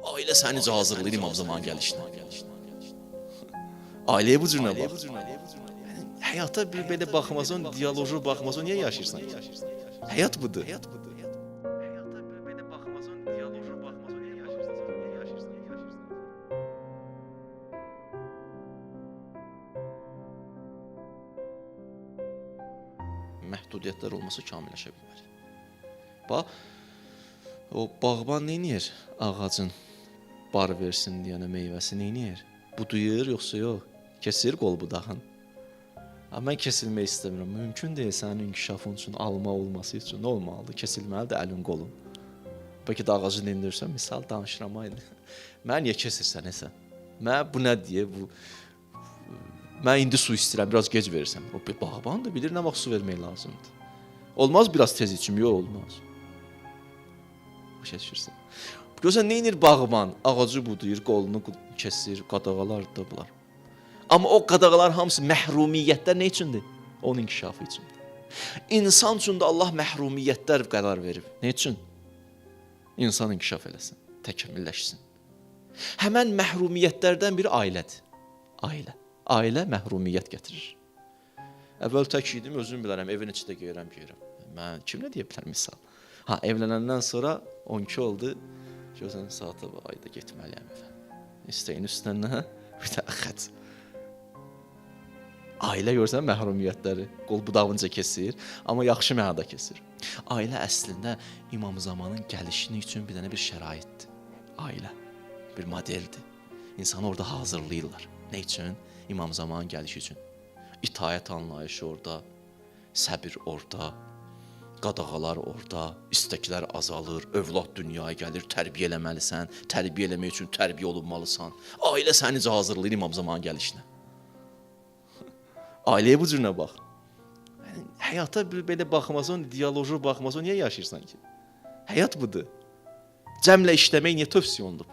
Ailə səni hazırlayır imam zaman gəlişinə. Ailəyə bu cürünə bax. Həyata bir belə baxmasan, diyaloji baxmasan, niyə yaşayırsan ki? Həyat budur. Həyata bir belə baxmasan, diyaloji baxmasan, niyə yaşayırsan? Məhdudiyyətlər olmasa kamilləşə bilmərik. Bax, o bağban neynir? Ağacın bar versin deyənə meyvəsi neynir? Buduyur yoxsa yox? Kesir qol budağın. Mən kesilmək istəmirəm. Mümkün deyil sənin inkişafın üçün, alma olması üçün nə olmalıdır? Kesilməlidir əlin qolun. Bəlkə də ağacı dindirsən, misal danışıram aydı. Mən niyə kesirsən nəsə? Mən bu nə deyə bu... Mən indi su istəyirəm, biraz gec verirsən. O bağban da bilir nə vaxt su vermək lazımdır. Olmaz biraz tez içim, yox olmaz. Başa düşürsən. Görsən, neynir bağban? Ağacı buduyur, qolunu kesir, qadağalar da bunlar. Amma o qadağalar hamısı məhrumiyyətlər nə üçündür? Onun inkişafı üçündür. İnsan üçün də Allah məhrumiyyətlər qərar verib. Nə üçün? İnsan inkişaf eləsin, təkəmmülləşsin. Həmən məhrumiyyətlərdən biri ailədir. Ailə. Ailə məhrumiyyət gətirir. Əvvəl tək idim, özüm bilərəm, evin içində geyirəm. Mən kim nə deyə bilər misal? Evlənəndən sonra 12 oldu. Görsən, saata ayda getməliyəm evə. İstəyin üstündən bir də xət. Ailə görsən məhrumiyyətləri qol budağınca kesir, amma yaxşı mənada kesir. Ailə əslində İmam Zamanın gəlişini üçün bir dənə bir şəraitdir. Ailə bir modeldir. İnsanı orada hazırlayırlar. Nə üçün? İmam Zamanın gəlişi üçün. İtaət anlayışı orada, səbir orada, qadağalar orada, istəklər azalır, övlad dünyaya gəlir, tərbiyə eləməlisən, tərbiyə eləmək üçün tərbiyə olunmalısan. Ailə səni hazırlayır İmam Zamanın gəlişinə. Ailəyə bu cürünə bax. Həyata bir belə baxmasan, diyaloji baxmasan, niyə yaşayırsan ki? Həyat budur. Cəmlə işləmək niyə tövsiyə olunub?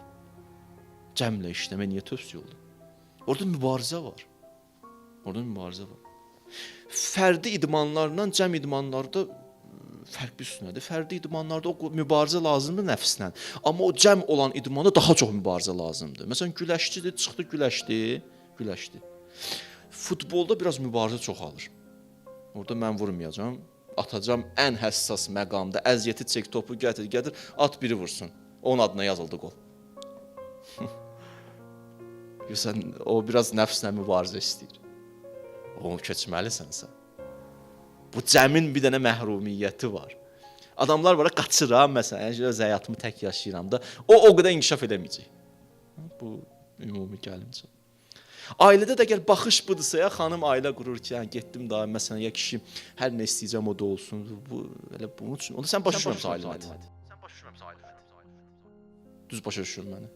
Cəmlə işləmək niyə tövsiyə olunub? Orada mübarizə var. Fərdi idmanlarla cəm idmanlarda fərq bir üstünədir. Fərdi idmanlarda o mübarizə lazımdır nəfslə. Amma o cəm olan idmanda daha çox mübarizə lazımdır. Məsələn, güləşçidir, çıxdı güləşdi. Futbolda biraz mübarizə çoxalır. Orada mən vurmayacağam, atacağam ən həssas məqamda, əziyyəti çək, topu gətir, at biri vursun. Onun adına yazıldı qol. Görsən, o biraz nəfslə mübarizə istəyir. Onu keçməlisənsə. Bu cəmin bir dənə məhrumiyyəti var. Adamlar var, qaçıram, məsələn, öz həyatımı tək yaşayıram da, o qədər inkişaf edəməyəcək. Bu, ümumi gəlimcə. Ailədə də əgər baxış budursa, ya xanım ailə qurur ki, getdim daha, məsələn, ya kişi hər nə istəyəcəm o da olsun, elə bunun üçün. Onda sən başa düşürəmsə ailəmədir. Düz başa düşürüm məni.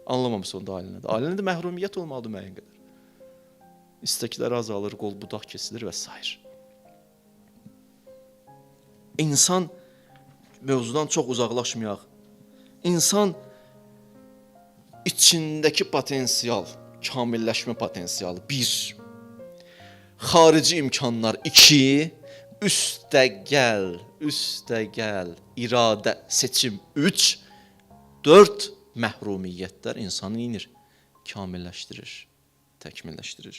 Anlamamışsa onda ailənədir. Ailənədə məhrumiyyət olmalıdır müəyyən qədər. İstəklər azalır, qol budaq kesilir və s. İnsan, mövzudan çox uzaqlaşmayaq, İnsan içindəki potensial, kamilləşmə potensialı 1, xarici imkanlar 2, üstəgəl, iradə, seçim 3, 4, məhrumiyyətlər insanı inir, kamilləşdirir, təkmilləşdirir.